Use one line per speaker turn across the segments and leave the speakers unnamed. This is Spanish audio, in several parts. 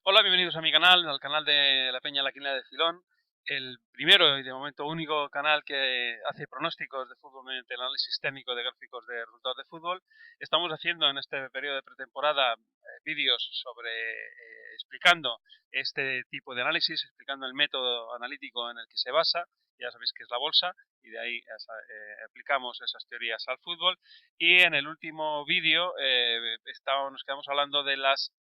Hola, bienvenidos a mi canal, al canal de la Peña La Quinela de Cilón, el primero y de momento único canal que hace pronósticos de fútbol mediante el análisis técnico de gráficos de resultados de fútbol. Estamos haciendo en este periodo de pretemporada vídeos sobre explicando este tipo de análisis, explicando el método analítico en el que se basa. Ya sabéis que es la bolsa y de ahí aplicamos esas teorías al fútbol. Y en el último vídeo nos quedamos hablando de las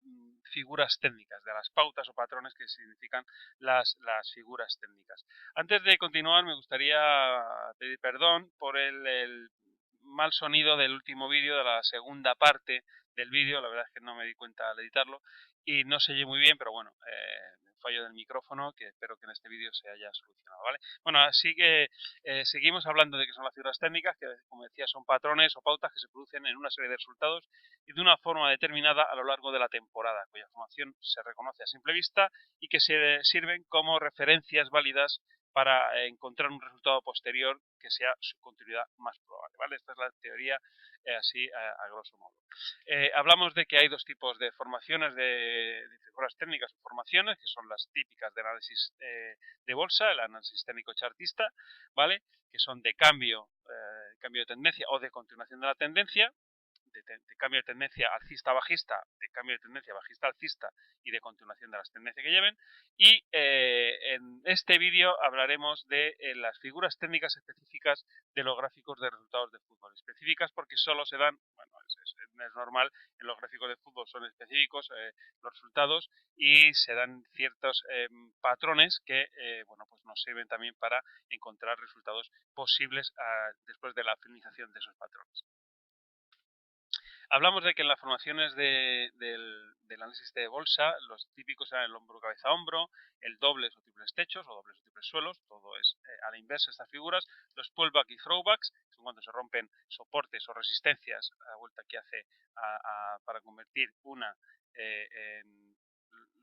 figuras técnicas, de las pautas o patrones que significan las figuras técnicas. Antes de continuar, me gustaría pedir perdón por el mal sonido del último vídeo, de la segunda parte del vídeo. La verdad es que no me di cuenta al editarlo y no se oye muy bien, pero bueno, fallo del micrófono que espero que en este vídeo se haya solucionado, ¿vale? Bueno, así que seguimos hablando de qué son las figuras técnicas, que como decía son patrones o pautas que se producen en una serie de resultados y de una forma determinada a lo largo de la temporada, cuya formación se reconoce a simple vista y que se sirven como referencias válidas para encontrar un resultado posterior que sea su continuidad más probable, ¿vale? Esta es la teoría así a grosso modo. Hablamos de que hay dos tipos de formaciones de figuras técnicas o formaciones, que son las típicas de análisis de bolsa, el análisis técnico chartista, ¿vale? Que son de cambio de tendencia o de continuación de la tendencia, de cambio de tendencia alcista-bajista, de cambio de tendencia bajista-alcista y de continuación de las tendencias que lleven. Y en este vídeo hablaremos de las figuras técnicas específicas de los gráficos de resultados de fútbol. Específicas porque solo se dan, bueno, es normal, en los gráficos de fútbol son específicos los resultados y se dan ciertos patrones que, bueno, pues nos sirven también para encontrar resultados posibles después de la finalización de esos patrones. Hablamos de que en las formaciones del análisis de bolsa, los típicos eran el hombro, cabeza, hombro, el dobles o triples techos o dobles o triples suelos, todo es a la inversa estas figuras, los pullback y throwbacks, son cuando se rompen soportes o resistencias a la vuelta que hace para convertir una en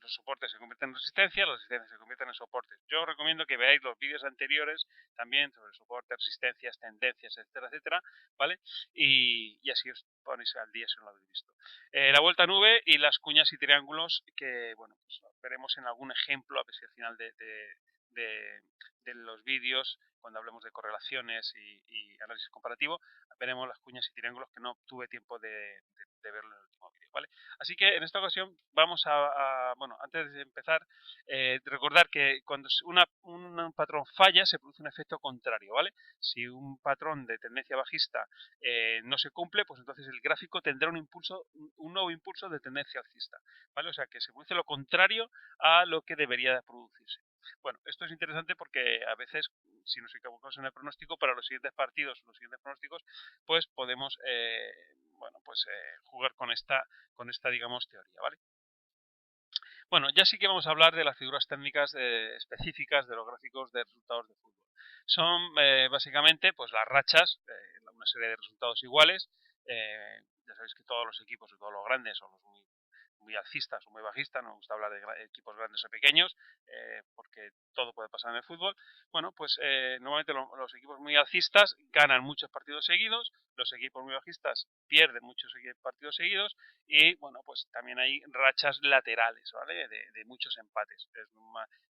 los soportes se convierten en resistencia, las resistencias se convierten en soportes. Yo os recomiendo que veáis los vídeos anteriores también sobre soportes, resistencias, tendencias, etcétera, etcétera, ¿vale? Y así os ponéis al día si no lo habéis visto. La vuelta a nube y las cuñas y triángulos que, bueno, pues veremos en algún ejemplo a ver si al final de los vídeos, cuando hablemos de correlaciones y análisis comparativo, veremos las cuñas y triángulos que no tuve tiempo de verlo en el último vídeo, ¿vale? Así que en esta ocasión vamos bueno, antes de empezar, recordar que cuando un patrón falla se produce un efecto contrario, ¿vale? Si un patrón de tendencia bajista no se cumple, pues entonces el gráfico tendrá un nuevo impulso de tendencia alcista, ¿vale? O sea que se produce lo contrario a lo que debería de producirse. Bueno, esto es interesante porque a veces, si nos equivocamos en el pronóstico, para los siguientes partidos o los siguientes pronósticos, pues podemos, bueno, pues jugar con esta, digamos, teoría, ¿vale? Bueno, ya sí que vamos a hablar de las figuras técnicas específicas de los gráficos de resultados de fútbol. Son básicamente pues las rachas, una serie de resultados iguales. Ya sabéis que todos los equipos, y todos los grandes, son los muy alcistas o muy bajistas, no me gusta hablar de equipos grandes o pequeños, porque todo puede pasar en el fútbol. Bueno, pues normalmente los equipos muy alcistas ganan muchos partidos seguidos, los equipos muy bajistas pierden muchos partidos seguidos y, bueno, pues también hay rachas laterales, ¿vale? De muchos empates. Es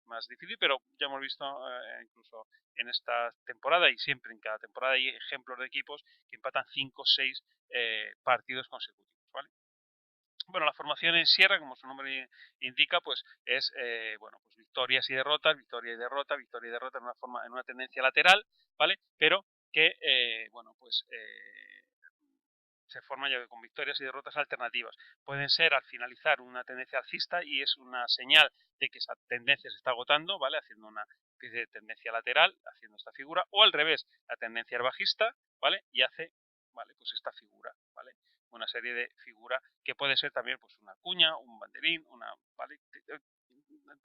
más difícil, pero ya hemos visto incluso en esta temporada y siempre en cada temporada hay ejemplos de equipos que empatan 5 o 6 partidos consecutivos, ¿vale? Bueno, la formación en sierra, como su nombre indica, pues es bueno, pues victorias y derrotas, victoria y derrota en en una tendencia lateral, ¿vale? Pero que bueno, pues se forma ya con victorias y derrotas alternativas. Pueden ser al finalizar una tendencia alcista y es una señal de que esa tendencia se está agotando, ¿vale? Haciendo una especie de tendencia lateral, haciendo esta figura, o al revés, la tendencia es bajista, ¿vale? Y hace, ¿vale? Pues esta figura, ¿vale? Una serie de figuras que puede ser también pues una cuña, un banderín, ¿vale?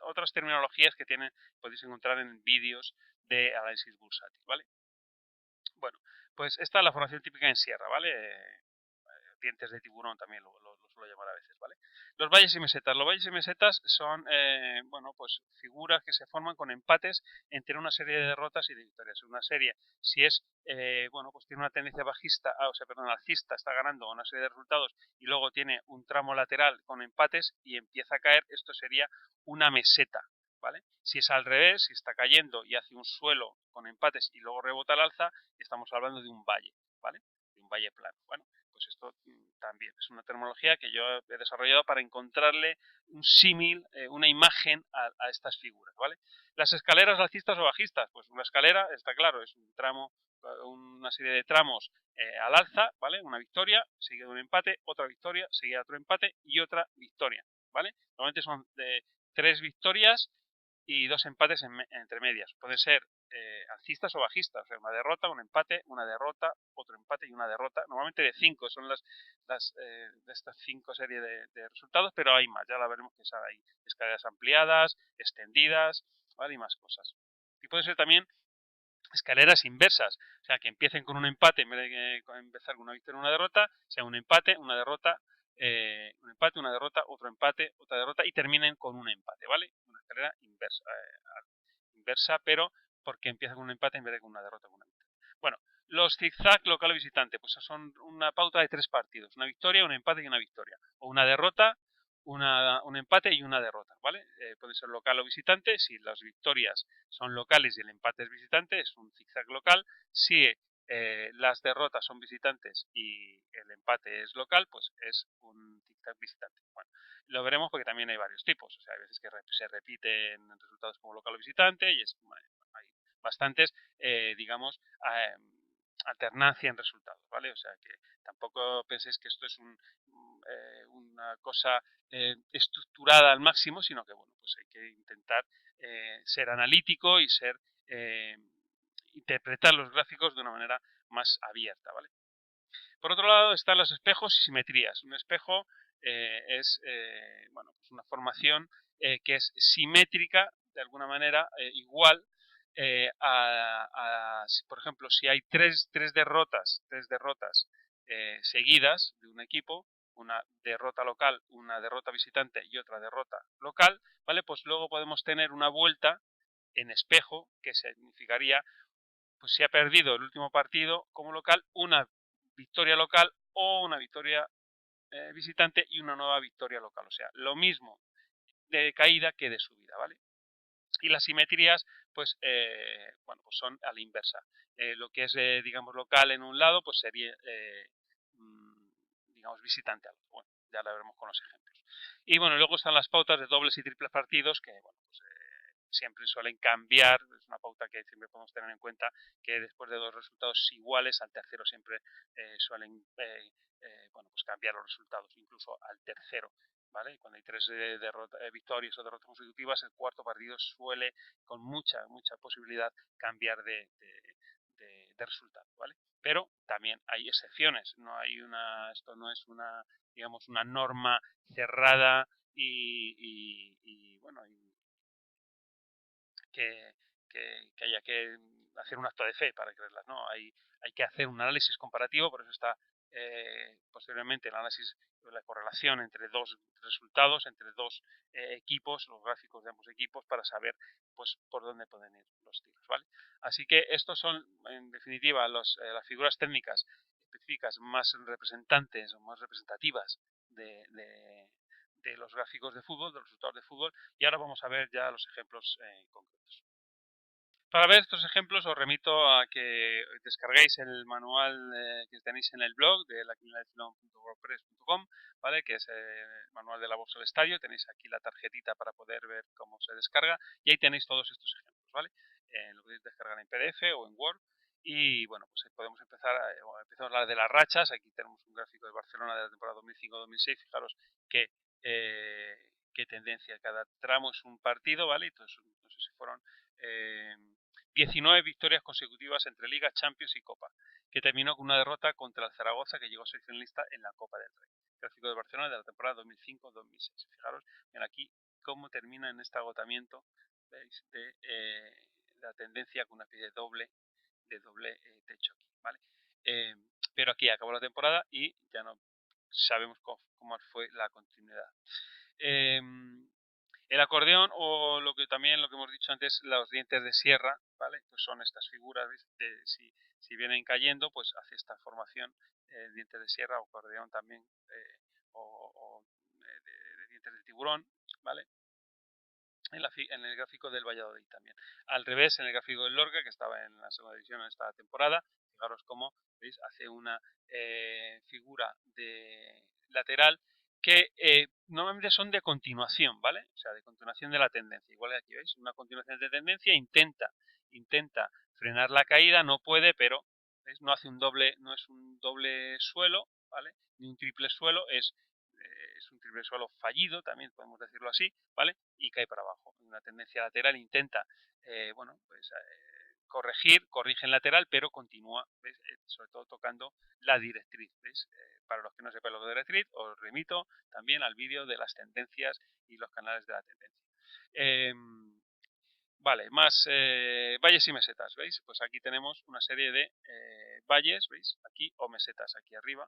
Otras terminologías que podéis encontrar en vídeos de análisis bursátil, ¿vale? Bueno, pues esta es la formación típica en sierra, ¿vale? Dientes de tiburón también lo suelo llamar a veces, ¿vale? Los valles y mesetas. Los valles y mesetas son, bueno, pues figuras que se forman con empates entre una serie de derrotas y de victorias. Una serie, si es, bueno, pues tiene una tendencia bajista, o sea, perdón, alcista, está ganando una serie de resultados y luego tiene un tramo lateral con empates y empieza a caer, esto sería una meseta, ¿vale? Si es al revés, si está cayendo y hace un suelo con empates y luego rebota al alza, estamos hablando de un valle, ¿vale? De un valle plano. Bueno, pues esto también es una terminología que yo he desarrollado para encontrarle un símil, una imagen a estas figuras, ¿vale? Las escaleras alcistas o bajistas, pues una escalera, está claro, es un tramo, una serie de tramos al alza, ¿vale? Una victoria, seguida de un empate, otra victoria, seguida de otro empate y otra victoria, ¿vale? Normalmente son de 3 victorias y 2 empates entre medias. Pueden ser alcistas o bajistas, o sea, una derrota, un empate, una derrota, otro empate y una derrota. Normalmente de 5 son las de estas 5 series de resultados, pero hay más, ya la veremos que hay escaleras ampliadas, extendidas, ¿vale? Y más cosas. Y pueden ser también escaleras inversas, o sea, que empiecen con un empate en vez de empezar con una victoria y una derrota, sea un empate, una derrota, una derrota, otro empate, otra derrota y terminen con un empate, ¿vale? Una escalera inversa, inversa, pero porque empieza con un empate en vez de con una derrota con una victoria. Bueno, los zigzag local o visitante, pues son una pauta de 3 partidos, una victoria, un empate y una victoria, o una derrota, un empate y una derrota, ¿vale? Puede ser local o visitante, si las victorias son locales y el empate es visitante, es un zigzag local. Si las derrotas son visitantes y el empate es local, pues es un zigzag visitante. Bueno, lo veremos porque también hay varios tipos. O sea, hay veces que se repiten resultados como local o visitante y hay bastantes, digamos, alternancia en resultados, ¿vale? O sea, que tampoco penséis que esto es una cosa estructurada al máximo, sino que, bueno, pues hay que intentar ser analítico y interpretar los gráficos de una manera más abierta, ¿vale? Por otro lado están los espejos y simetrías. Un espejo es bueno, pues una formación que es simétrica, de alguna manera, igual por ejemplo, si hay tres derrotas seguidas de un equipo, una derrota local, una derrota visitante y otra derrota local, ¿vale? Pues luego podemos tener una vuelta en espejo, que significaría, pues si ha perdido el último partido como local, una victoria local o una victoria visitante y una nueva victoria local. O sea, lo mismo de caída que de subida, ¿vale? Y las simetrías, pues, bueno, pues son a la inversa. Lo que es, digamos, local en un lado, pues sería, digamos, visitante al otro. Bueno, ya lo veremos con los ejemplos. Y bueno, luego están las pautas de dobles y triples partidos, que, bueno, pues siempre suelen cambiar. Es una pauta que siempre podemos tener en cuenta, que después de 2 resultados iguales, al tercero siempre suelen, bueno, pues cambiar los resultados, incluso al tercero. ¿Vale? Cuando hay 3 victorias o derrotas consecutivas, el cuarto partido suele, con mucha posibilidad, cambiar de resultado, ¿vale? Pero también hay excepciones, esto no es digamos, una norma cerrada y bueno, que haya que hacer un acto de fe para creerlas, ¿no? Hay que hacer un análisis comparativo, por eso está posteriormente el análisis de la correlación entre 2 resultados, entre 2 equipos, los gráficos de ambos equipos, para saber, pues, por dónde pueden ir los tiros, ¿vale? Así que estos son, en definitiva, las figuras técnicas específicas más representantes o más representativas de los gráficos de fútbol, de los resultados de fútbol, y ahora vamos a ver ya los ejemplos concretos. Para ver estos ejemplos os remito a que descarguéis el manual que tenéis en el blog de laquiniladelfilón.wordpress.com, ¿vale? Que es el manual de la bolsa del estadio. Tenéis aquí la tarjetita para poder ver cómo se descarga y ahí tenéis todos estos ejemplos, ¿vale? Lo podéis descargar en PDF o en Word. Y bueno, pues podemos empezamos a hablar de las rachas. Aquí tenemos un gráfico de Barcelona de la temporada 2005-2006. Fijaros que qué tendencia. Cada tramo es un partido, ¿vale? Entonces, no sé si fueron 19 victorias consecutivas entre Liga, Champions y Copa, que terminó con una derrota contra el Zaragoza, que llegó a ser finalista en la Copa del Rey. Gráfico de Barcelona de la temporada 2005-2006. Fijaros, ven aquí cómo termina en este agotamiento, ¿veis? De la tendencia con una especie de doble techo aquí, ¿vale? Pero aquí acabó la temporada y ya no sabemos cómo fue la continuidad. El acordeón, o lo que hemos dicho antes, los dientes de sierra, ¿vale? Pues son estas figuras, si vienen cayendo, pues hace esta formación, dientes de sierra, o acordeón también, de dientes de tiburón, ¿vale? En el gráfico del Valladolid también. Al revés, en el gráfico del Lorca, que estaba en la segunda división en esta temporada, fijaros cómo, ¿veis? Hace una figura de lateral que normalmente son de continuación, ¿vale? O sea, de continuación de la tendencia. Igual que aquí, ¿veis? Una continuación de tendencia, intenta frenar la caída, no puede, pero ¿veis? No es un doble suelo, ¿vale? Ni un triple suelo, es un triple suelo fallido, también podemos decirlo así, ¿vale? Y cae para abajo. Una tendencia lateral intenta, corrige en lateral, pero continúa, ¿ves? Sobre todo tocando la directriz, ¿ves? Para los que no sepan lo de directriz, os remito también al vídeo de las tendencias y los canales de la tendencia. Vale, más valles y mesetas, ¿veis? Pues aquí tenemos una serie de valles, ¿veis? Aquí, o mesetas aquí arriba,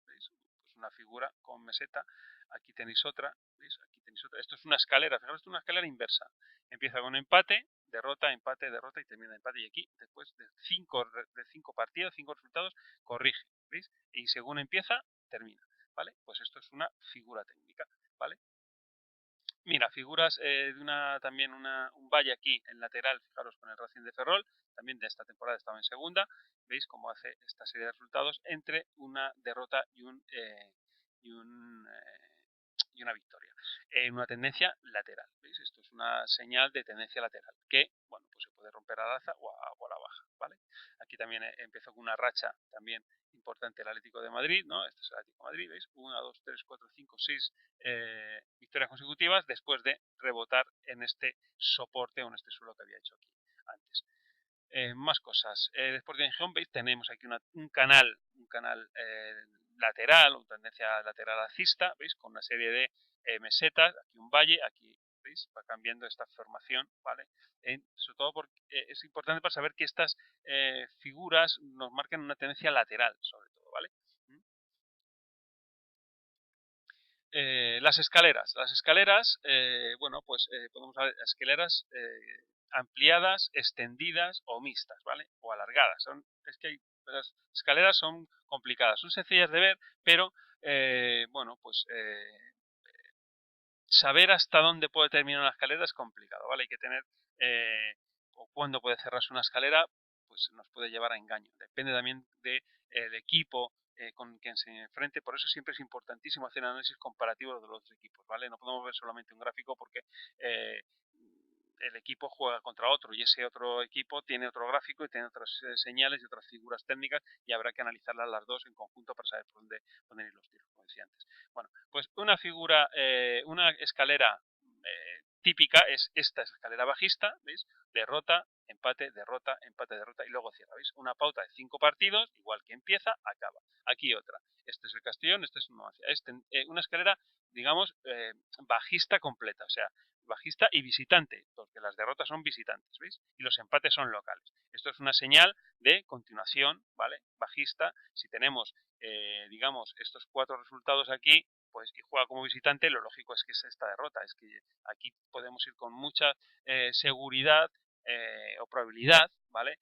¿veis? Pues una figura con meseta. Aquí tenéis otra, ¿veis? Aquí tenéis otra. Esto es una escalera, fijaros, esto es una escalera inversa. Empieza con empate, derrota y termina en empate. Y aquí, después de cinco partidos, 5 resultados, corrige, ¿veis? Y según empieza, termina, ¿vale? Pues esto es una figura técnica, ¿vale? Mira, figuras también un valle aquí en lateral, fijaros, con el Racing de Ferrol, también de esta temporada estaba en segunda. Veis cómo hace esta serie de resultados entre una derrota y una victoria. En una tendencia lateral, ¿veis? Esto es una señal de tendencia lateral, que, bueno, pues se puede romper al alza o a la baja, ¿vale? Aquí también empezó con una racha también importante el Atlético de Madrid, ¿no? Este es el Atlético de Madrid, ¿veis? 1, 2, 3, 4, 5, 6 victorias consecutivas después de rebotar en este soporte o en este suelo que había hecho aquí antes. Más cosas. Después de Gijón, veis, tenemos aquí un canal lateral, o tendencia lateral alcista, veis, con una serie de mesetas, aquí un valle, aquí, veis, va cambiando esta formación, ¿vale? Sobre todo porque es importante para saber que estas figuras nos marcan una tendencia lateral, sobre todo, ¿vale? Las escaleras. Bueno, pues podemos ver escaleras ampliadas, extendidas o mixtas, ¿vale? O alargadas. Es que las escaleras son complicadas, son sencillas de ver, pero bueno, pues saber hasta dónde puede terminar una escalera es complicado, ¿vale? Hay que tener, o cuándo puede cerrarse una escalera, pues nos puede llevar a engaño. Depende también del equipo con quien se enfrente, por eso siempre es importantísimo hacer análisis comparativo de los dos equipos, ¿vale? No podemos ver solamente un gráfico porque el equipo juega contra otro y ese otro equipo tiene otro gráfico y tiene otras señales y otras figuras técnicas y habrá que analizarlas las dos en conjunto para saber por dónde poner los tiros, como decía antes. Bueno, pues una escalera típica es esta escalera bajista, ¿veis? Derrota, empate, derrota, empate, derrota y luego cierra, ¿veis? Una pauta de 5 partidos, igual que empieza, acaba. Aquí otra. Este es el Castellón, este es Numancia. Una escalera, digamos, bajista completa, o sea, bajista y visitante, porque las derrotas son visitantes, ¿veis? Y los empates son locales. Esto es una señal de continuación, ¿vale? Bajista. Si tenemos, digamos, estos 4 resultados aquí, pues y juega como visitante, lo lógico es que es esta derrota. Es que aquí podemos ir con mucha seguridad o probabilidad, ¿vale?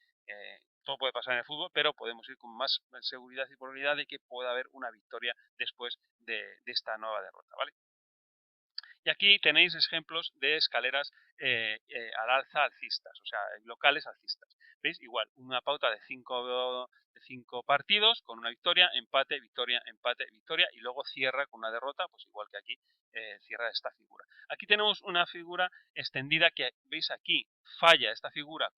Todo puede pasar en el fútbol, pero podemos ir con más seguridad y probabilidad de que pueda haber una victoria después de esta nueva derrota, ¿vale? Y aquí tenéis ejemplos de escaleras al alza alcistas, o sea, locales alcistas. ¿Veis? Igual, una pauta de 5 partidos con una victoria, empate, victoria, empate, victoria y luego cierra con una derrota, pues igual que aquí cierra esta figura. Aquí tenemos una figura extendida que, veis aquí, falla esta figura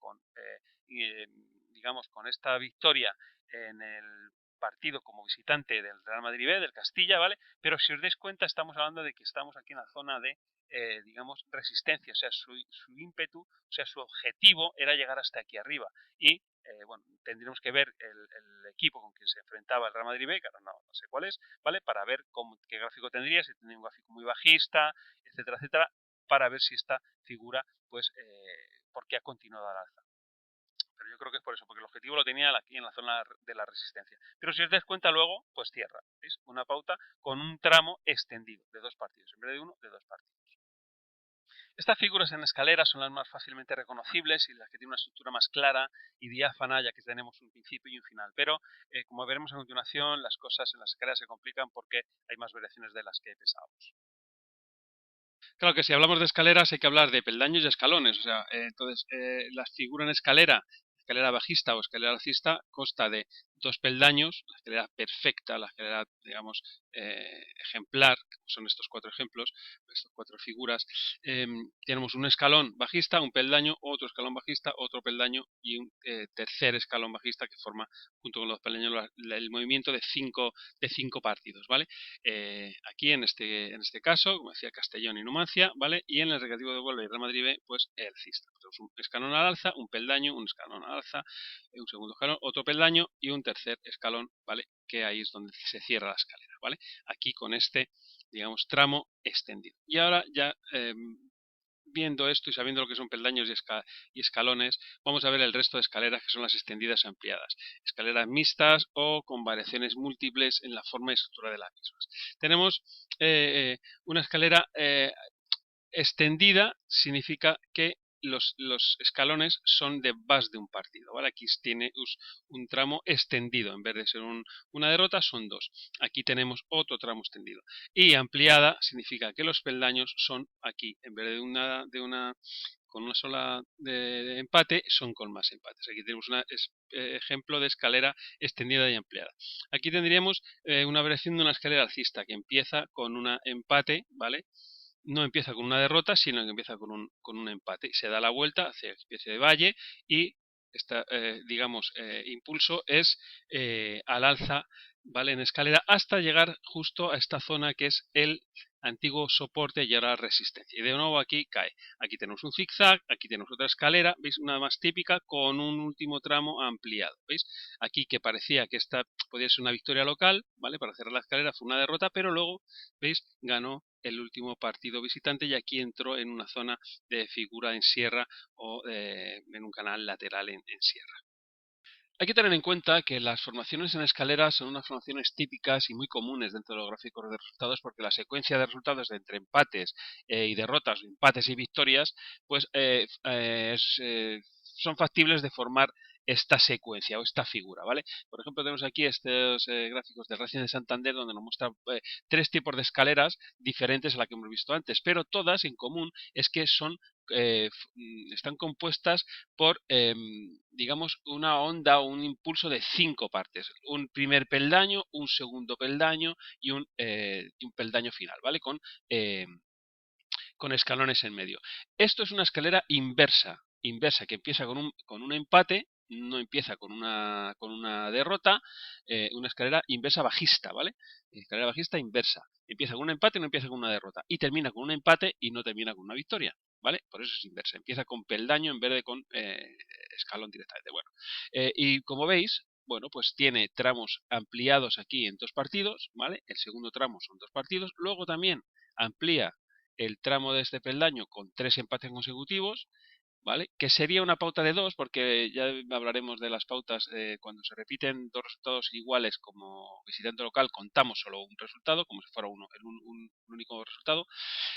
digamos, con esta victoria en el partido como visitante del Real Madrid B, del Castilla, ¿vale? Pero si os dais cuenta, estamos hablando de que estamos aquí en la zona de, digamos, resistencia, o sea, su ímpetu, o sea, su objetivo era llegar hasta aquí arriba. Y, bueno, tendríamos que ver el equipo con quien se enfrentaba el Real Madrid B, que ahora no sé cuál es, ¿vale? Para ver qué gráfico tendría, si tendría un gráfico muy bajista, etcétera, etcétera, para ver si esta figura, pues, por qué ha continuado al alza. Pero yo creo que es por eso, porque el objetivo lo tenía aquí en la zona de la resistencia. Pero si os das cuenta luego, pues cierra. ¿Veis? Una pauta con un tramo extendido de 2 partidos. En vez de uno, de 2 partidos. Estas figuras en escalera son las más fácilmente reconocibles y las que tienen una estructura más clara y diáfana, ya que tenemos un principio y un final. Pero, como veremos a continuación, las cosas en las escaleras se complican porque hay más variaciones de las que pensábamos. Claro que si hablamos de escaleras hay que hablar de peldaños y escalones. O sea, entonces, la figura en escalera bajista o escalera alcista consta de 2 peldaños, la escalera perfecta, la escalera, digamos, ejemplar, son estos 4 ejemplos, estas 4 figuras. Tenemos un escalón bajista, un peldaño, otro escalón bajista, otro peldaño y un tercer escalón bajista que forma, junto con los peldaños, el movimiento de 5 partidos, ¿vale? Aquí en este caso, como decía, Castellón y Numancia, ¿vale? Y en el Recreativo de Huelva y Real Madrid B, pues el Cista. Tenemos un escalón al alza, un peldaño, un escalón al alza, un segundo escalón, otro peldaño y un tercer escalón, ¿vale? Que ahí es donde se cierra la escalera, ¿vale? Aquí con este, digamos, tramo extendido. Y ahora ya viendo esto y sabiendo lo que son peldaños y escalones, vamos a ver el resto de escaleras, que son las extendidas ampliadas. Escaleras mixtas o con variaciones múltiples en la forma y estructura de las mismas. Tenemos una escalera extendida, significa que los escalones son de más de un partido, ¿vale? Aquí tiene un tramo extendido, en vez de ser una derrota son 2. Aquí tenemos otro tramo extendido. Y ampliada significa que los peldaños son aquí, en vez de una con una sola de empate, son con más empates. Aquí tenemos un ejemplo de escalera extendida y ampliada. Aquí tendríamos una variación de una escalera alcista que empieza con un empate, ¿vale? No empieza con una derrota, sino que empieza con un empate. Se da la vuelta hacia una especie de valle y este, digamos, impulso es al alza, ¿vale? En escalera hasta llegar justo a esta zona que es el antiguo soporte y ahora resistencia. Y de nuevo aquí cae. Aquí tenemos un zigzag, aquí tenemos otra escalera, ¿veis? Una más típica con un último tramo ampliado, ¿veis? Aquí que parecía que esta podía ser una victoria local, ¿vale? Para cerrar la escalera fue una derrota, pero luego, ¿veis? Ganó el último partido visitante y aquí entró en una zona de figura en sierra o en un canal lateral en sierra. Hay que tener en cuenta que las formaciones en escaleras son unas formaciones típicas y muy comunes dentro de los gráficos de resultados porque la secuencia de resultados de entre empates y derrotas, empates y victorias, pues son factibles de formar esta secuencia o esta figura, ¿vale? Por ejemplo, tenemos aquí estos gráficos del Racing de Santander donde nos muestra 3 tipos de escaleras diferentes a la que hemos visto antes, pero todas en común es que están compuestas por, digamos, una onda o un impulso de 5 partes. Un primer peldaño, un segundo peldaño y un peldaño final, ¿vale? Con escalones en medio. Esto es una escalera inversa, que empieza con un empate, no empieza con una derrota, una escalera inversa bajista, ¿vale? Escalera bajista inversa. Empieza con un empate y no empieza con una derrota. Y termina con un empate y no termina con una victoria, ¿vale? Por eso es inversa. Empieza con peldaño en vez de con escalón directamente. Bueno, y como veis, bueno, pues tiene tramos ampliados aquí en 2 partidos, ¿vale? El segundo tramo son 2 partidos. Luego también amplía el tramo de este peldaño con 3 empates consecutivos, ¿vale? Que sería una pauta de 2, porque ya hablaremos de las pautas, cuando se repiten 2 resultados iguales como visitante local, contamos solo un resultado, como si fuera un único resultado,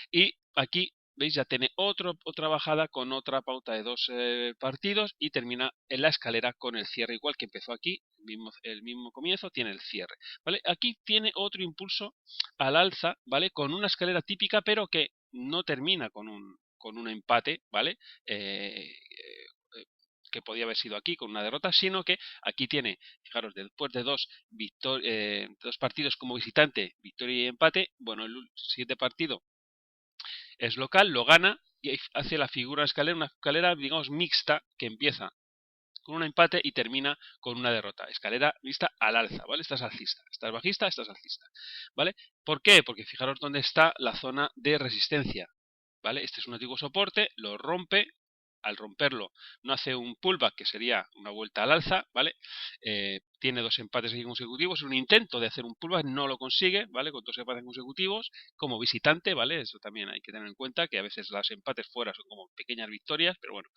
y aquí veis ya tiene otra bajada con otra pauta de 2 partidos y termina en la escalera con el cierre igual que empezó aquí, el mismo comienzo tiene el cierre, ¿vale? Aquí tiene otro impulso al alza, ¿vale? Con una escalera típica pero que no termina con un empate, ¿vale? Que podía haber sido aquí con una derrota, sino que aquí tiene, fijaros, después de 2 partidos como visitante, victoria y empate, bueno, el siguiente partido es local, lo gana y hace la figura escalera, una escalera, digamos, mixta que empieza con un empate y termina con una derrota. Escalera mixta al alza, ¿vale? Esta es alcista, esta es bajista, esta es alcista, ¿vale? ¿Por qué? Porque fijaros dónde está la zona de resistencia, ¿vale? Este es un antiguo soporte, lo rompe. Al romperlo no hace un pullback, que sería una vuelta al alza, ¿vale? Tiene 2 empates aquí consecutivos, un intento de hacer un pullback, no lo consigue, ¿vale? Con 2 empates consecutivos, como visitante, ¿vale? Eso también hay que tener en cuenta, que a veces los empates fuera son como pequeñas victorias, pero bueno.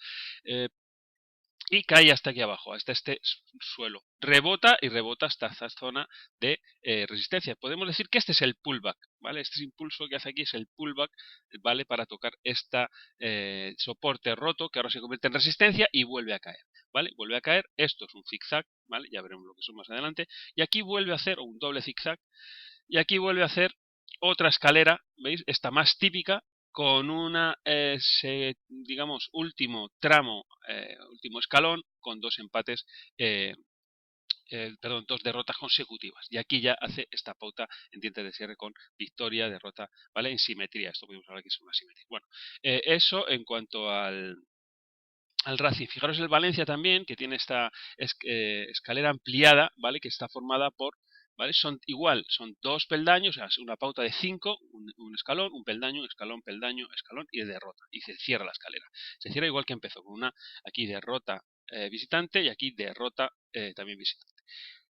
y cae hasta aquí abajo, hasta este suelo. Rebota y rebota hasta esta zona de resistencia. Podemos decir que este es el pullback, ¿vale? Este impulso que hace aquí es el pullback, ¿vale? Para tocar esta soporte roto que ahora se convierte en resistencia y vuelve a caer, ¿vale? Vuelve a caer, esto es un zigzag, ¿vale? Ya veremos lo que son más adelante. Y aquí vuelve a hacer un doble zigzag y aquí vuelve a hacer otra escalera, ¿veis? Esta más típica, con una, digamos, último tramo, último escalón, con dos empates, perdón, dos derrotas consecutivas. Y aquí ya hace esta pauta en dientes de cierre con victoria, derrota, ¿vale? En simetría, esto podemos hablar que es una simetría. Bueno, eso en cuanto al Racing. Fijaros el Valencia también, que tiene esta escalera ampliada, ¿vale? Que está formada por, ¿vale? Son igual, son dos peldaños, o sea, una pauta de 5, un escalón, un peldaño, peldaño, escalón y derrota. Y se cierra la escalera. Se cierra igual que empezó, con una aquí derrota visitante y aquí derrota también visitante.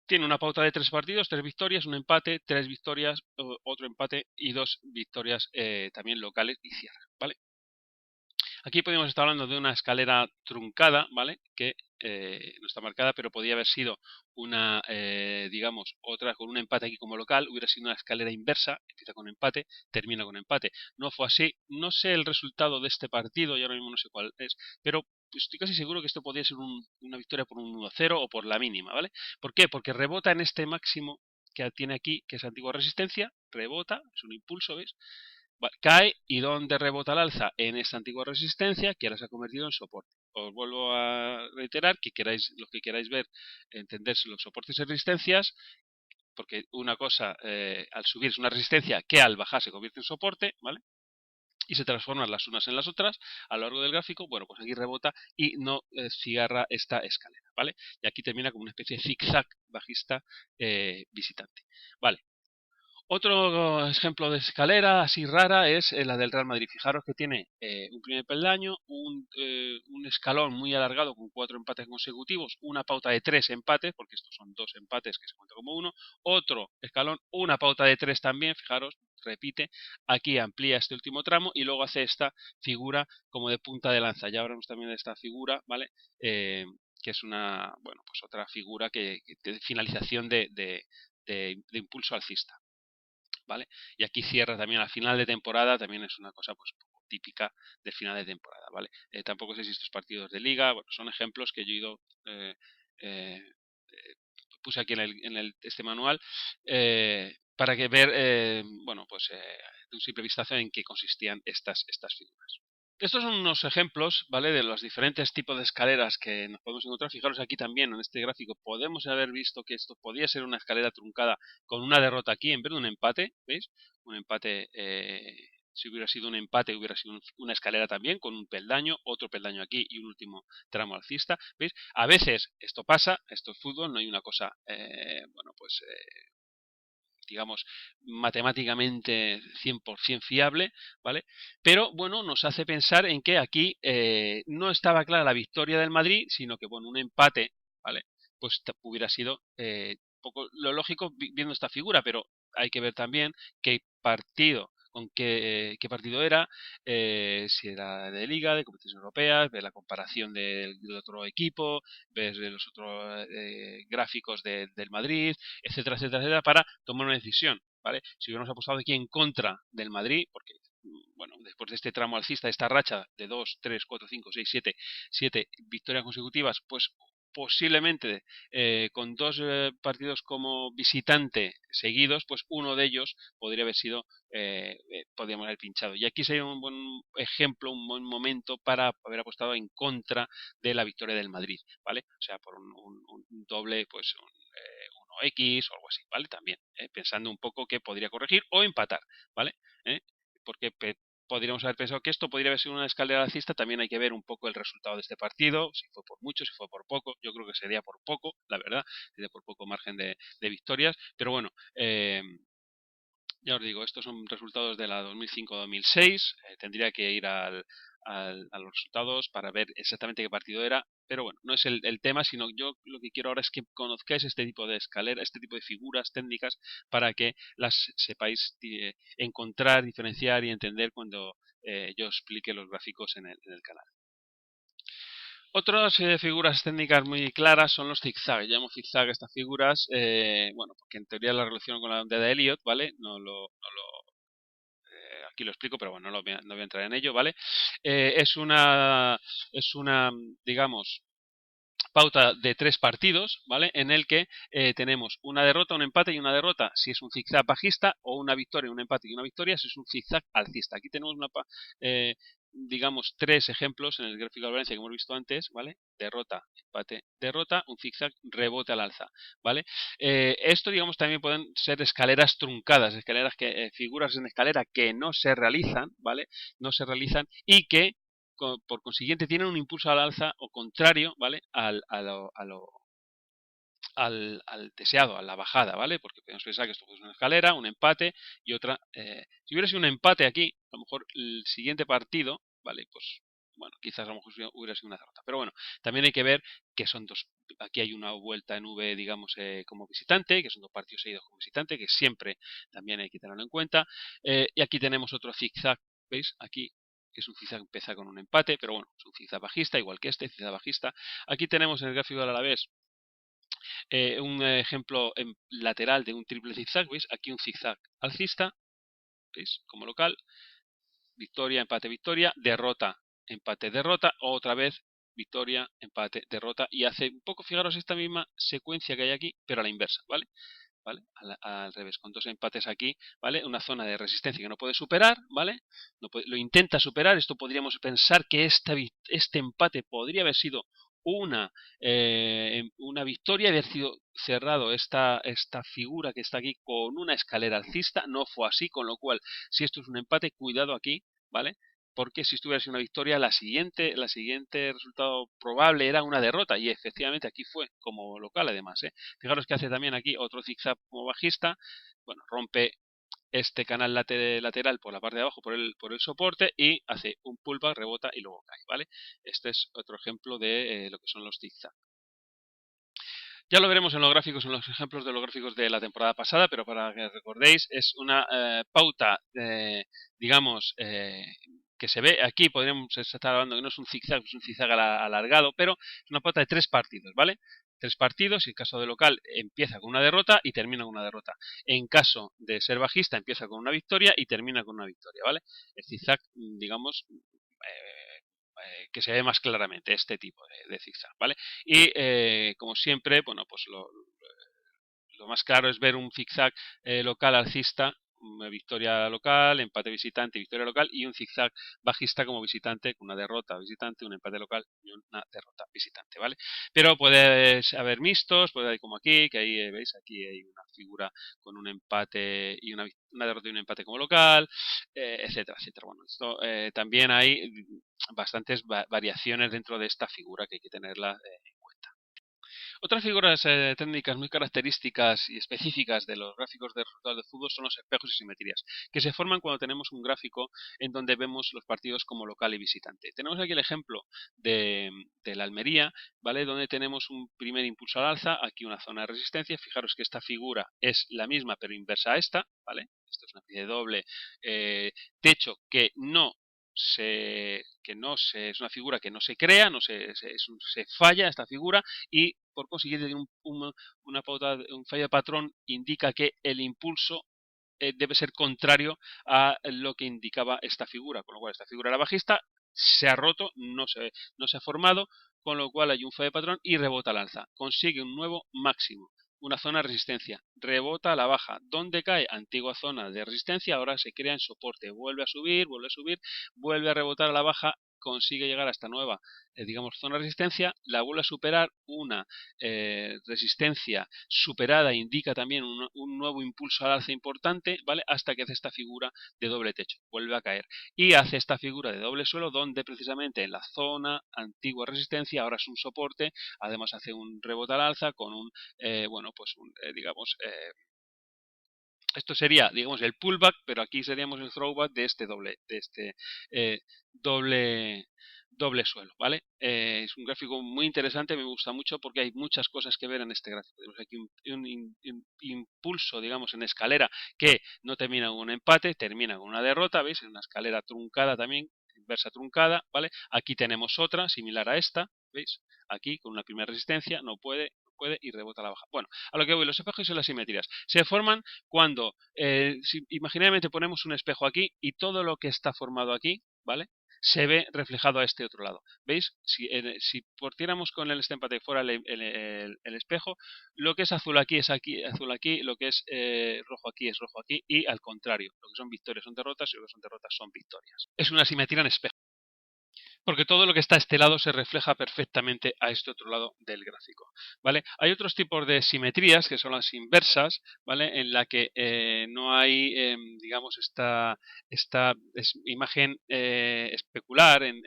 Tiene una pauta de 3 partidos, 3 victorias, un empate, 3 victorias, otro empate y 2 victorias también locales y cierra, ¿vale? Aquí podríamos estar hablando de una escalera truncada, ¿vale? Que no está marcada, pero podía haber sido una, digamos, otra con un empate aquí como local, hubiera sido una escalera inversa, empieza con empate, termina con empate. No fue así, no sé el resultado de este partido, y ahora mismo no sé cuál es, pero estoy casi seguro que esto podría ser una victoria por un 1-0 o por la mínima, ¿vale? ¿Por qué? Porque rebota en este máximo que tiene aquí, que es antigua resistencia, rebota, es un impulso, ¿veis? Cae y donde rebota el alza en esta antigua resistencia que ahora se ha convertido en soporte. Os vuelvo a reiterar que los que queráis ver, entender los soportes y resistencias, porque una cosa al subir es una resistencia que al bajar se convierte en soporte, ¿vale? Y se transforman las unas en las otras a lo largo del gráfico. Bueno, pues aquí rebota y no cigarra esta escalera, ¿vale? Y aquí termina como una especie de zigzag bajista visitante, ¿vale? Otro ejemplo de escalera así rara es la del Real Madrid. Fijaros que tiene un primer peldaño, un escalón muy alargado con 4 empates consecutivos, una pauta de 3 empates, porque estos son 2 empates que se cuenta como uno, otro escalón, una pauta de 3 también, fijaros, repite, aquí amplía este último tramo y luego hace esta figura como de punta de lanza. Ya hablamos también de esta figura, ¿vale? Que es una, bueno, pues otra figura que de finalización de impulso alcista. ¿Vale? Y aquí cierra también al final de temporada, también es una cosa pues poco típica del final de temporada, ¿vale? Tampoco sé si estos partidos de liga, bueno, son ejemplos que yo he ido eh, eh, puse aquí este manual para que ver, bueno, pues de un simple vistazo en qué consistían estas figuras. Estos son unos ejemplos, ¿vale? De los diferentes tipos de escaleras que nos podemos encontrar. Fijaros aquí también en este gráfico podemos haber visto que esto podía ser una escalera truncada con una derrota aquí en vez de un empate, ¿veis? Un empate, si hubiera sido un empate hubiera sido una escalera también con un peldaño, otro peldaño aquí y un último tramo alcista, ¿veis? A veces esto pasa, esto es fútbol, no hay una cosa, bueno, pues digamos, matemáticamente 100% fiable, ¿vale? Pero, bueno, nos hace pensar en que aquí no estaba clara la victoria del Madrid, sino que, bueno, un empate, ¿vale? Pues hubiera sido poco lo lógico viendo esta figura, pero hay que ver también qué partido con qué partido era, si era de liga, de competiciones europeas, ver la comparación del otro equipo, ver los otros gráficos del Madrid, etcétera, etcétera, etcétera, para tomar una decisión, ¿vale? Si hubiéramos apostado aquí en contra del Madrid, porque, bueno, después de este tramo alcista, esta racha de 2, 3, 4, 5, 6, 7 victorias consecutivas, pues posiblemente con 2 partidos como visitante seguidos, pues uno de ellos podría haber sido, podríamos haber pinchado. Y aquí sería un buen ejemplo, un buen momento para haber apostado en contra de la victoria del Madrid, ¿vale? O sea, por un doble, pues un 1x o algo así, ¿vale? También, pensando un poco que podría corregir o empatar, ¿vale? Porque podríamos haber pensado que esto podría haber sido una escalera alcista, también hay que ver un poco el resultado de este partido, si fue por mucho, si fue por poco, yo creo que sería por poco, la verdad, sería por poco margen de victorias, pero bueno, ya os digo, estos son resultados de la 2005-2006, tendría que ir a los resultados para ver exactamente qué partido era, pero bueno, no es el tema, sino yo lo que quiero ahora es que conozcáis este tipo de escalera, este tipo de figuras técnicas para que las sepáis encontrar, diferenciar y entender cuando yo explique los gráficos en el canal. Otras figuras técnicas muy claras son los zigzag. Llamo zigzag estas figuras, bueno, porque en teoría la relaciono con la onda de Elliot, ¿vale? Aquí lo explico, pero bueno, no voy a entrar en ello, ¿vale? Es una, digamos, pauta de 3 partidos, ¿vale? En el que tenemos una derrota, un empate y una derrota si es un zigzag bajista, o una victoria, un empate y una victoria si es un zigzag alcista. Aquí tenemos digamos 3 ejemplos en el gráfico de Valencia que hemos visto antes, ¿vale? Derrota, empate, derrota, un zigzag, rebote al alza, ¿vale? Esto, digamos, también pueden ser escaleras truncadas, figuras en escalera que no se realizan, ¿vale? No se realizan y que por consiguiente tienen un impulso al alza o contrario, ¿vale? Al deseado, a la bajada, ¿vale? Porque podemos pensar que esto es una escalera, un empate y otra. Si hubiera sido un empate aquí, a lo mejor el siguiente partido, ¿vale? Pues bueno, quizás a lo mejor hubiera sido una derrota. Pero bueno, también hay que ver que son dos. Aquí hay una vuelta en V, digamos, como visitante, que son 2 partidos seguidos como visitante, que siempre también hay que tenerlo en cuenta. Y aquí tenemos otro zigzag, ¿veis? Aquí que es un zigzag que empieza con un empate, pero bueno, es un zigzag bajista, igual que este, zigzag bajista. Aquí tenemos en el gráfico del Alavés un ejemplo lateral de un triple zigzag, ¿veis? Aquí un zigzag alcista, ¿veis? Como local, victoria, empate, victoria, derrota, empate, derrota, otra vez victoria, empate, derrota, y hace un poco, fijaros, esta misma secuencia que hay aquí, pero a la inversa, ¿vale? ¿Vale? Al revés, con 2 empates aquí, ¿vale? Una zona de resistencia que no puede superar, ¿vale? Lo intenta superar. Esto podríamos pensar que este empate podría haber sido una victoria, haber sido cerrado esta figura que está aquí con una escalera alcista. No fue así, con lo cual, si esto es un empate, cuidado aquí, ¿vale? Porque si estuviera siendo una victoria, la siguiente resultado probable era una derrota, y efectivamente aquí fue como local además, ¿eh? Fijaros que hace también aquí otro zigzag como bajista, bueno, rompe este canal lateral por la parte de abajo por el soporte y hace un pullback, rebota y luego cae, ¿vale? Este es otro ejemplo de lo que son los zigzag. Ya lo veremos en los gráficos, en los ejemplos de los gráficos de la temporada pasada, pero para que recordéis, es una pauta, digamos, que se ve aquí, podríamos estar hablando que no es un zigzag, es un zigzag alargado, pero es una pauta de 3 partidos, ¿vale? 3 partidos, y en caso de local empieza con una derrota y termina con una derrota. En caso de ser bajista, empieza con una victoria y termina con una victoria, ¿vale? El zigzag, digamos, que se ve más claramente, este tipo de zigzag, ¿vale? Y como siempre, bueno, pues lo más claro es ver un zigzag local alcista, una victoria local, empate visitante, victoria local, y un zigzag bajista como visitante, con una derrota visitante, un empate local y una derrota visitante, ¿vale? Pero puede haber mixtos, puede haber como aquí, que ahí veis, aquí hay una figura con un empate y una derrota y un empate como local, etcétera, etcétera. Bueno, esto también hay bastantes variaciones dentro de esta figura que hay que tenerla en cuenta. Otras figuras técnicas muy características y específicas de los gráficos de resultados de fútbol son los espejos y simetrías, que se forman cuando tenemos un gráfico en donde vemos los partidos como local y visitante. Tenemos aquí el ejemplo de la Almería, ¿vale? Donde tenemos un primer impulso al alza, aquí una zona de resistencia. Fijaros que esta figura es la misma pero inversa a esta, ¿vale? Esto es una especie de doble techo es una figura que no se crea, se falla esta figura, y por consiguiente una pauta, un fallo de patrón indica que el impulso debe ser contrario a lo que indicaba esta figura, con lo cual esta figura era bajista, se ha roto, no se ha formado, con lo cual hay un fallo de patrón y rebota al alza, consigue un nuevo máximo, una zona de resistencia, rebota a la baja, ¿dónde cae? Antigua zona de resistencia, ahora se crea en soporte, vuelve a subir, vuelve a rebotar a la baja, consigue llegar a esta nueva, digamos, zona de resistencia, la vuelve a superar, una resistencia superada indica también un nuevo impulso al alza importante, ¿vale? Hasta que hace esta figura de doble techo, vuelve a caer y hace esta figura de doble suelo, donde precisamente en la zona antigua resistencia ahora es un soporte, además hace un rebote al alza con bueno, pues digamos, esto sería, digamos, el pullback, pero aquí seríamos el throwback de este eh, doble, doble suelo, ¿vale? Es un gráfico muy interesante, me gusta mucho porque hay muchas cosas que ver en este gráfico. Tenemos aquí un impulso, digamos, en escalera que no termina con un empate, termina con una derrota, ¿veis? En una escalera truncada también, inversa truncada, ¿vale? Aquí tenemos otra similar a esta, ¿veis? Aquí con una primera resistencia no puede y rebota a la baja. Bueno, a lo que voy, los espejos y las simetrías se forman cuando, si imaginariamente ponemos un espejo aquí y todo lo que está formado aquí, ¿vale? Se ve reflejado a este otro lado. ¿Veis? Si partiéramos con el empate fuera el espejo, lo que es azul aquí es azul aquí, lo que es rojo aquí es rojo aquí, y al contrario, lo que son victorias son derrotas y lo que son derrotas son victorias. Es una simetría en espejo, porque todo lo que está a este lado se refleja perfectamente a este otro lado del gráfico, ¿vale? Hay otros tipos de simetrías que son las inversas, ¿vale? En la que no hay, digamos, esta imagen especular en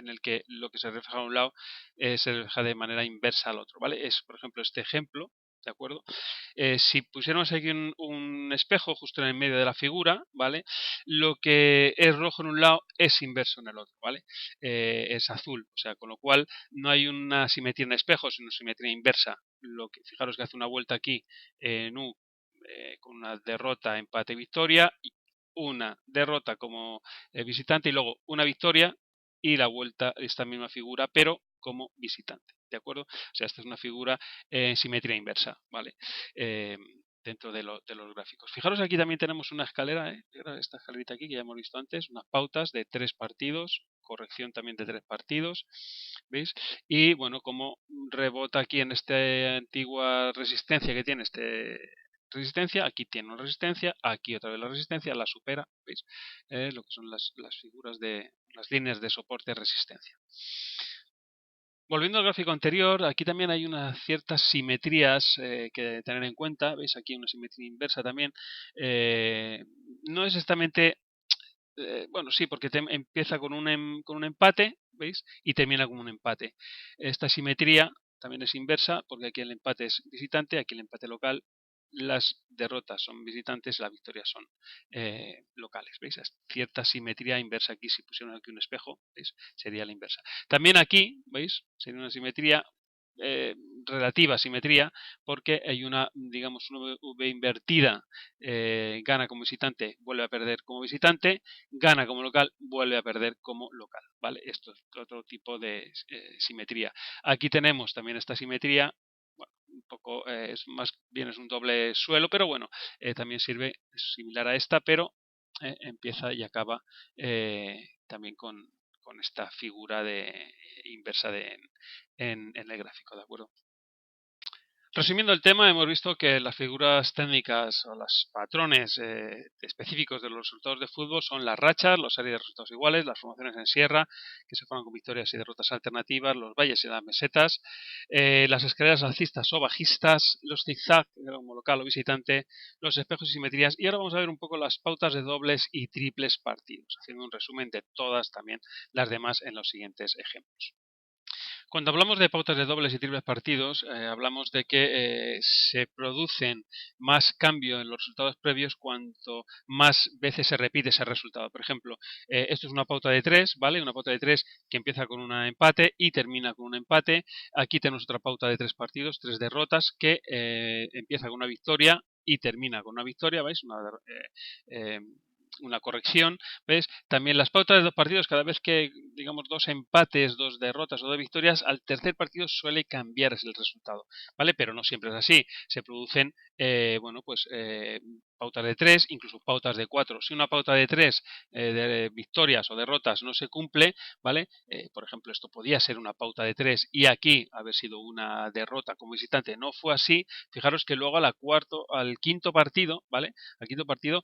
el que lo que se refleja a un lado se refleja de manera inversa al otro, ¿vale? Es, por ejemplo, este ejemplo, ¿de acuerdo? Si pusiéramos aquí un espejo justo en el medio de la figura, ¿vale? Lo que es rojo en un lado es inverso en el otro, ¿vale? Es azul, o sea, con lo cual no hay una simetría en espejo, sino una simetría inversa. Fijaros que hace una vuelta aquí en U con una derrota, empate, victoria, y una derrota como visitante y luego una victoria y la vuelta de esta misma figura, pero como visitante, ¿de acuerdo? O sea, esta es una figura en simetría inversa, ¿vale? Dentro de los gráficos. Fijaros, aquí también tenemos una escalera, esta escalerita aquí que ya hemos visto antes, unas pautas de 3 partidos, corrección también de 3 partidos, ¿veis? Y bueno, como rebota aquí en esta antigua resistencia que tiene resistencia, aquí tiene una resistencia, aquí otra vez la resistencia, la supera, ¿veis? Lo que son las figuras de las líneas de soporte de resistencia. Volviendo al gráfico anterior, aquí también hay unas ciertas simetrías que tener en cuenta. Veis aquí una simetría inversa también. No es exactamente, bueno, sí, porque empieza con un empate, ¿veis? Y termina con un empate. Esta simetría también es inversa, porque aquí el empate es visitante, aquí el empate local. Las derrotas son visitantes, las victorias son locales, ¿veis? Es cierta simetría inversa aquí. Si pusiéramos aquí un espejo, ¿veis? Sería la inversa. También aquí, ¿veis? Sería una simetría, relativa simetría, porque hay una, digamos, una V invertida, gana como visitante, vuelve a perder como visitante, gana como local, vuelve a perder como local, ¿vale? Esto es otro tipo de simetría. Aquí tenemos también esta simetría, bueno, un poco, es más bien es un doble suelo, pero bueno, también sirve, es similar a esta, pero empieza y acaba también con esta figura inversa en el gráfico, ¿de acuerdo? Resumiendo el tema, hemos visto que las figuras técnicas o los patrones específicos de los resultados de fútbol son las rachas, los series de resultados iguales, las formaciones en sierra, que se forman con victorias y derrotas alternativas, los valles y las mesetas, las escaleras alcistas o bajistas, los zigzag, como local o visitante, los espejos y simetrías. Y ahora vamos a ver un poco las pautas de dobles y triples partidos, haciendo un resumen de todas también las demás en los siguientes ejemplos. Cuando hablamos de pautas de dobles y triples partidos, hablamos de que se producen más cambio en los resultados previos cuanto más veces se repite ese resultado. Por ejemplo, esto es una pauta de 3, ¿vale? Una pauta de 3 que empieza con un empate y termina con un empate. Aquí tenemos otra pauta de 3 partidos, 3 derrotas, que empieza con una victoria y termina con una victoria, ¿veis? Una corrección, ¿ves? También las pautas de 2 partidos, cada vez que, digamos, 2 empates, 2 derrotas o 2 victorias, al tercer partido suele cambiar el resultado, ¿vale? Pero no siempre es así. Se producen, bueno, pues pautas de 3, incluso pautas de 4. Si una pauta de 3 de victorias o derrotas no se cumple, ¿vale? Por ejemplo, esto podía ser una pauta de 3 y aquí haber sido una derrota como visitante, no fue así. Fijaros que luego al quinto partido, ¿vale? Al quinto partido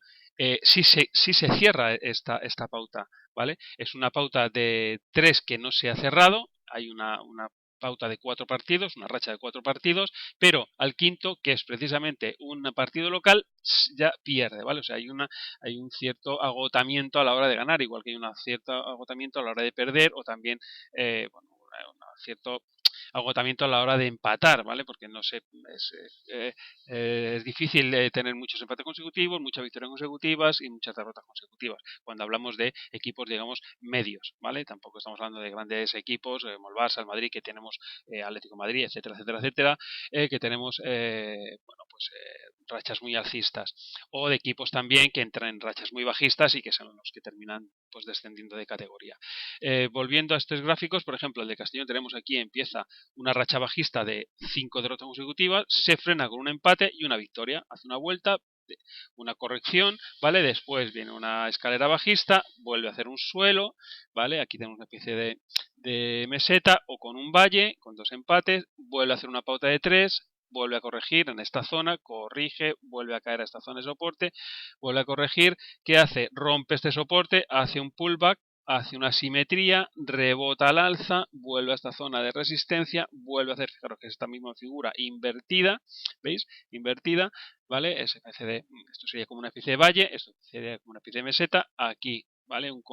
sí se cierra esta pauta, ¿vale? Es una pauta de 3 que no se ha cerrado, hay una pauta de 4 partidos, una racha de 4 partidos, pero al quinto, que es precisamente un partido local, ya pierde, ¿vale? O sea, hay un cierto agotamiento a la hora de ganar, igual que hay un cierto agotamiento a la hora de perder, o también, bueno, un cierto agotamiento a la hora de empatar, ¿vale? Porque no sé, es difícil tener muchos empates consecutivos, muchas victorias consecutivas y muchas derrotas consecutivas. Cuando hablamos de equipos, digamos, medios, ¿vale? Tampoco estamos hablando de grandes equipos, como el Barça, el Madrid, que tenemos Atlético de Madrid, etcétera, etcétera, etcétera, que tenemos, bueno, pues rachas muy alcistas, o de equipos también que entran en rachas muy bajistas y que son los que terminan pues descendiendo de categoría. Volviendo a estos gráficos, por ejemplo, el de Castellón tenemos aquí, empieza una racha bajista de 5 derrotas consecutivas, se frena con un empate y una victoria, hace una vuelta, una corrección, ¿vale? Después viene una escalera bajista, vuelve a hacer un suelo, ¿vale? Aquí tenemos una especie de meseta o con un valle, con 2 empates, vuelve a hacer una pauta de 3, vuelve a corregir en esta zona, corrige, vuelve a caer a esta zona de soporte, vuelve a corregir, ¿qué hace? Rompe este soporte, hace un pullback, hace una simetría, rebota al alza, vuelve a esta zona de resistencia, vuelve a hacer, fijaros que es esta misma figura invertida, ¿veis? Invertida, ¿vale? Esto sería como una especie de valle, esto sería como una especie de meseta, aquí, ¿vale? Una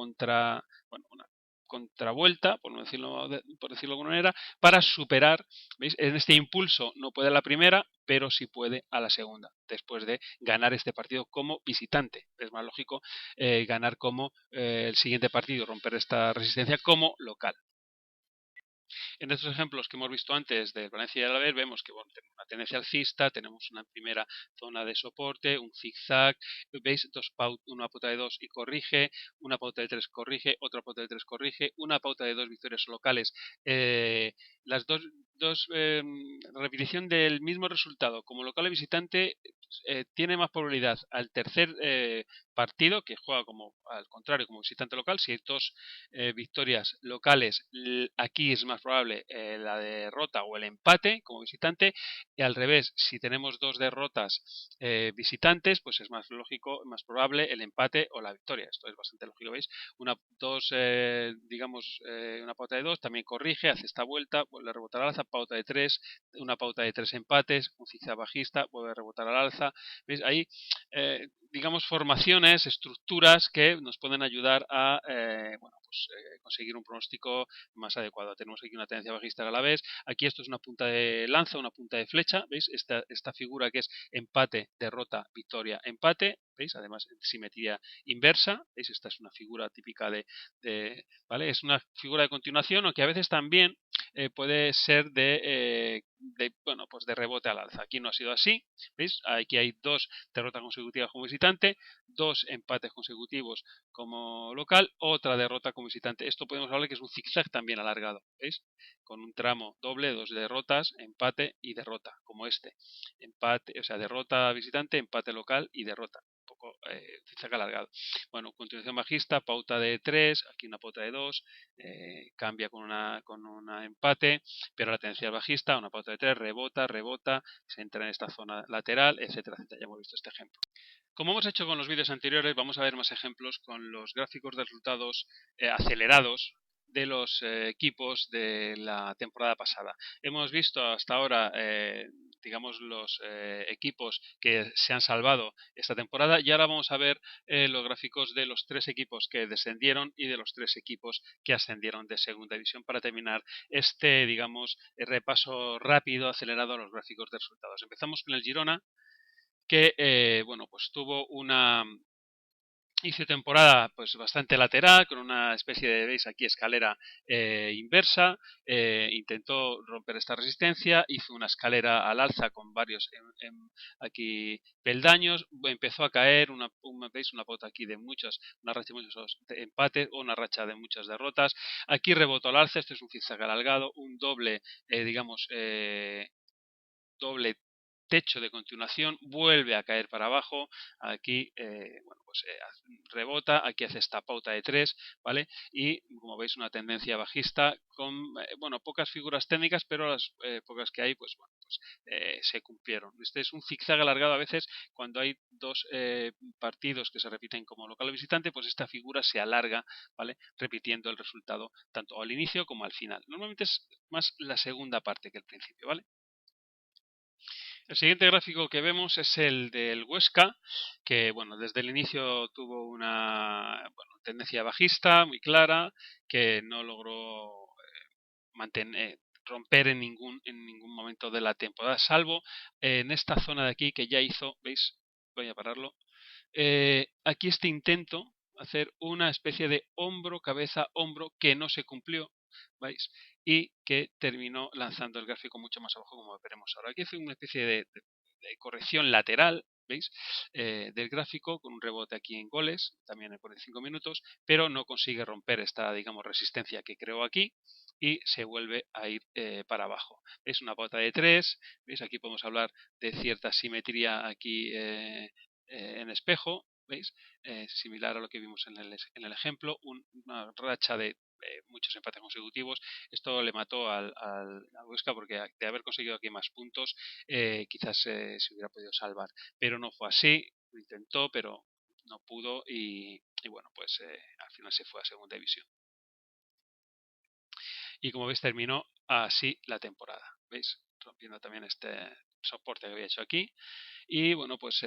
contravuelta, por decirlo de alguna manera, para superar, ¿veis? En este impulso no puede a la primera, pero sí puede a la segunda, después de ganar este partido como visitante. Es más lógico ganar como el siguiente partido, romper esta resistencia como local. En estos ejemplos que hemos visto antes del Valencia y el Alavés, vemos que bueno, tenemos una tendencia alcista, tenemos una primera zona de soporte, un zigzag, veis una pauta de 2 y corrige, una pauta de 3 corrige, otra pauta de 3 corrige, una pauta de 2 victorias locales. Las dos repetición del mismo resultado como local y visitante tiene más probabilidad al tercer partido, que juega como al contrario como visitante local. Si hay 2 victorias locales, aquí es más probable la derrota o el empate como visitante, y al revés, si tenemos 2 derrotas visitantes, pues es más lógico, más probable el empate o la victoria. Esto es bastante lógico, ¿veis? Una pauta de 2 también corrige, hace esta vuelta, vuelve a rebotar al alza, pauta de 3, una pauta de 3 empates, un zigzag bajista, vuelve a rebotar al alza. ¿Veis? Ahí digamos, formaciones, estructuras que nos pueden ayudar a conseguir un pronóstico más adecuado. Tenemos aquí una tendencia bajista a la vez. Aquí esto es una punta de lanza, una punta de flecha. ¿Veis? Esta figura que es empate, derrota, victoria, empate. ¿Veis? Además, simetría inversa. ¿Veis? Esta es una figura típica ¿vale? Es una figura de continuación, aunque a veces también puede ser de rebote al alza. Aquí no ha sido así. ¿Veis? Aquí hay 2 derrotas consecutivas como visitante, 2 empates consecutivos como local, otra derrota como visitante. Esto podemos hablar que es un zigzag también alargado, ¿veis? Con un tramo doble, 2 derrotas, empate y derrota, como este. Empate, o sea, derrota visitante, empate local y derrota. Un poco zigzag alargado. Bueno, continuación bajista, pauta de 3, aquí una pauta de 2, cambia con una empate, pero la tendencia es bajista, una pauta de 3, rebota, se entra en esta zona lateral, etcétera, etcétera. Ya hemos visto este ejemplo. Como hemos hecho con los vídeos anteriores, vamos a ver más ejemplos con los gráficos de resultados acelerados de los equipos de la temporada pasada. Hemos visto hasta ahora digamos los equipos que se han salvado esta temporada, y ahora vamos a ver los gráficos de los 3 equipos que descendieron y de los 3 equipos que ascendieron de segunda división, para terminar este digamos repaso rápido, acelerado a los gráficos de resultados. Empezamos con el Girona, que pues tuvo una inicio de temporada pues bastante lateral, con una especie de, veis aquí, escalera inversa. Intentó romper esta resistencia, hizo una escalera al alza con varios aquí peldaños, empezó a caer, veis una pauta aquí de una racha de muchos empates o una racha de muchas derrotas. Aquí rebotó al alza, este es un zigzag alargado, un doble doble techo de continuación, vuelve a caer para abajo, aquí rebota, aquí hace esta pauta de 3, ¿vale? Y como veis, una tendencia bajista con pocas figuras técnicas, pero las pocas que hay se cumplieron. Este es un zigzag alargado. A veces cuando hay 2 partidos que se repiten como local o visitante, pues esta figura se alarga, ¿vale? Repitiendo el resultado tanto al inicio como al final. Normalmente es más la segunda parte que el principio, ¿vale? El siguiente gráfico que vemos es el del Huesca, que desde el inicio tuvo una tendencia bajista muy clara, que no logró romper en ningún momento de la temporada, salvo en esta zona de aquí que ya hizo, ¿veis? Voy a pararlo. Aquí este intento hacer una especie de hombro, cabeza, hombro, que no se cumplió, ¿veis? Y que terminó lanzando el gráfico mucho más abajo, como veremos ahora. Aquí fue una especie de corrección lateral, ¿veis? Del gráfico, con un rebote aquí en goles, también por 5 minutos, pero no consigue romper esta, digamos, resistencia que creó aquí y se vuelve a ir para abajo. Es una pauta de 3, ¿veis? Aquí podemos hablar de cierta simetría aquí en espejo, ¿veis? Similar a lo que vimos en el ejemplo, una racha de muchos empates consecutivos. Esto le mató al Huesca porque de haber conseguido aquí más puntos quizás se hubiera podido salvar, pero no fue así, lo intentó pero no pudo y bueno, pues al final se fue a segunda división. Y como veis terminó así la temporada, ¿veis? Rompiendo también este soporte que había hecho aquí. Y bueno, pues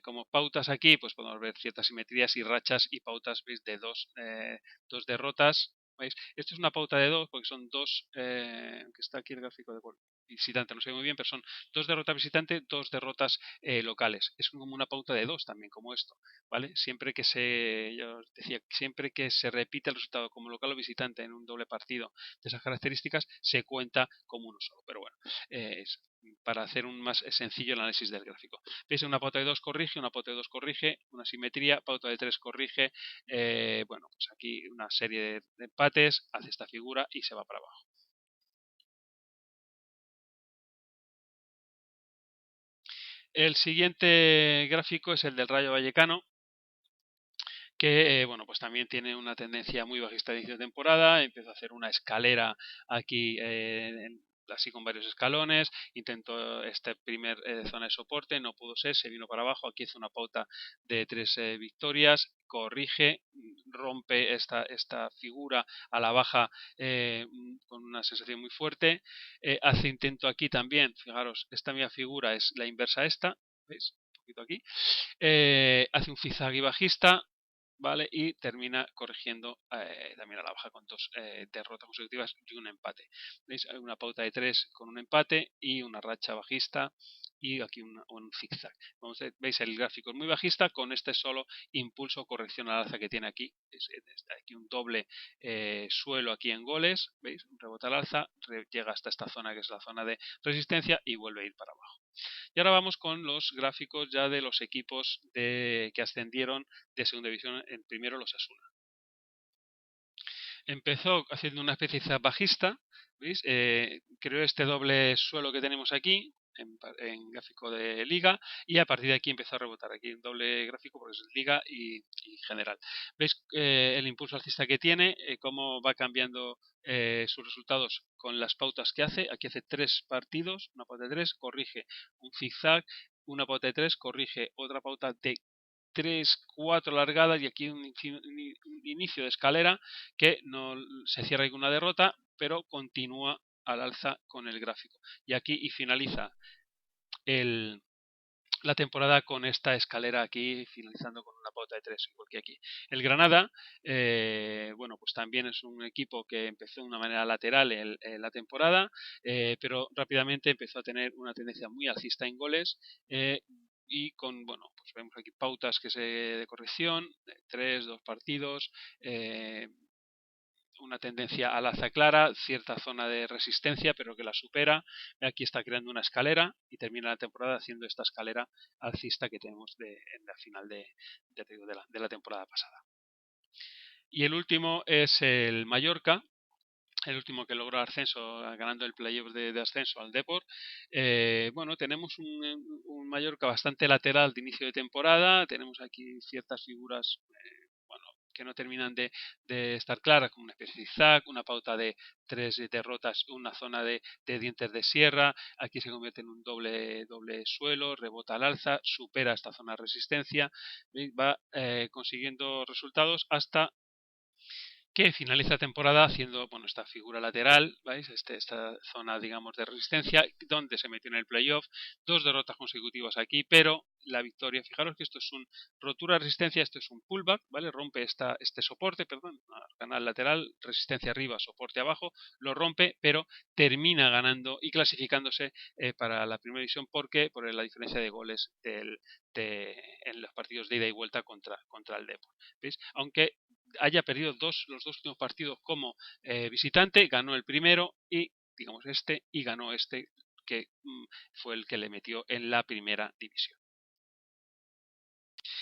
como pautas aquí, pues podemos ver ciertas simetrías y rachas y pautas, ¿veis? De dos derrotas, ¿veis? Esto es una pauta de 2 porque son dos, que está aquí el gráfico de visitante, no sé muy bien, pero son 2 derrotas visitante, 2 derrotas locales. Es como una pauta de 2 también, como esto, ¿vale? Siempre que yo os decía, siempre que se repite el resultado como local o visitante en un doble partido de esas características, se cuenta como uno solo. Pero bueno, es para hacer un más sencillo el análisis del gráfico. ¿Veis? Una pauta de 2 corrige, una pauta de 2 corrige, una simetría, pauta de 3 corrige, bueno, pues aquí una serie de empates, hace esta figura y se va para abajo. El siguiente gráfico es el del Rayo Vallecano, que bueno, pues también tiene una tendencia muy bajista de inicio de temporada, empezó a hacer una escalera aquí así con varios escalones, intentó esta primer zona de soporte, no pudo ser, se vino para abajo, aquí hizo una pauta de 3 victorias, corrige, rompe esta figura a la baja con una sensación muy fuerte, hace intento aquí también, fijaros, esta misma figura es la inversa a esta, ¿veis? Un poquito aquí, hace un zigzag bajista, ¿vale? Y termina corrigiendo también a la baja con 2 derrotas consecutivas y un empate. ¿Veis? Hay una pauta de 3 con un empate y una racha bajista y aquí un zigzag. Veis, el gráfico es muy bajista con este solo impulso corrección al alza que tiene aquí. Aquí un doble suelo aquí en goles, ¿veis? Rebota al alza, llega hasta esta zona que es la zona de resistencia y vuelve a ir para abajo. Y ahora vamos con los gráficos ya de los equipos que ascendieron de segunda división, en primero los Asuna. Empezó haciendo una especie de bajista, ¿veis? Creó este doble suelo que tenemos aquí en gráfico de liga y a partir de aquí empezó a rebotar. Aquí un doble gráfico porque es liga y general. ¿Veis el impulso alcista que tiene? Cómo va cambiando sus resultados con las pautas que hace. Aquí hace 3 partidos, una pauta de 3, corrige un zigzag, una pauta de 3, corrige otra pauta de 3, 4 largadas y aquí un inicio de escalera que no se cierra con una derrota, pero continúa al alza con el gráfico. Y aquí y finaliza la temporada con esta escalera aquí, finalizando con una pauta de 3, igual que aquí. El Granada, bueno, pues también es un equipo que empezó de una manera lateral en la temporada, pero rápidamente empezó a tener una tendencia muy alcista en goles, y con, bueno, pues vemos aquí pautas de corrección, 3, 2 partidos, una tendencia al alza clara, cierta zona de resistencia, pero que la supera. Aquí está creando una escalera y termina la temporada haciendo esta escalera alcista que tenemos en la final de la temporada pasada. Y el último es el Mallorca, el último que logró ascenso, ganando el playoff de ascenso al Depor. Bueno, tenemos un Mallorca bastante lateral de inicio de temporada, tenemos aquí ciertas figuras que no terminan de estar claras, como una especie de zigzag, una pauta de 3 derrotas, una zona de dientes de sierra, aquí se convierte en un doble suelo, rebota al alza, supera esta zona de resistencia, va consiguiendo resultados hasta que finaliza la temporada haciendo, bueno, esta figura lateral, ¿veis? Esta zona, digamos, de resistencia, donde se metió en el playoff, 2 derrotas consecutivas aquí, pero la victoria, fijaros que esto es un rotura de resistencia, esto es un pullback, ¿vale? Rompe este soporte, perdón, canal lateral, resistencia arriba, soporte abajo, lo rompe, pero termina ganando y clasificándose para la primera división, porque por la diferencia de goles en los partidos de ida y vuelta contra el Depor, ¿veis? Aunque haya perdido los 2 últimos partidos como visitante, ganó el primero y digamos y ganó que fue el que le metió en la primera división.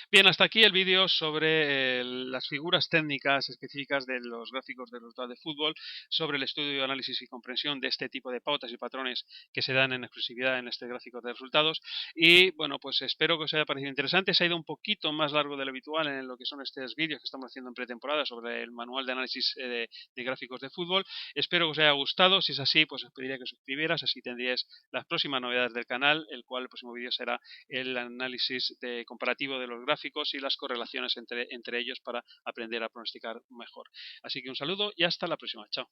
Bien, hasta aquí el vídeo sobre las figuras técnicas específicas de los gráficos de resultados de fútbol, sobre el estudio, análisis y comprensión de este tipo de pautas y patrones que se dan en exclusividad en este gráfico de resultados. Y bueno, pues espero que os haya parecido interesante. Se ha ido un poquito más largo de lo habitual en lo que son estos vídeos que estamos haciendo en pretemporada sobre el manual de análisis de gráficos de fútbol. Espero que os haya gustado. Si es así, pues os pediría que os suscribieras, así tendríais las próximas novedades del canal, el cual el próximo vídeo será el análisis comparativo de los gráficos y las correlaciones entre ellos para aprender a pronosticar mejor. Así que un saludo y hasta la próxima. Chao.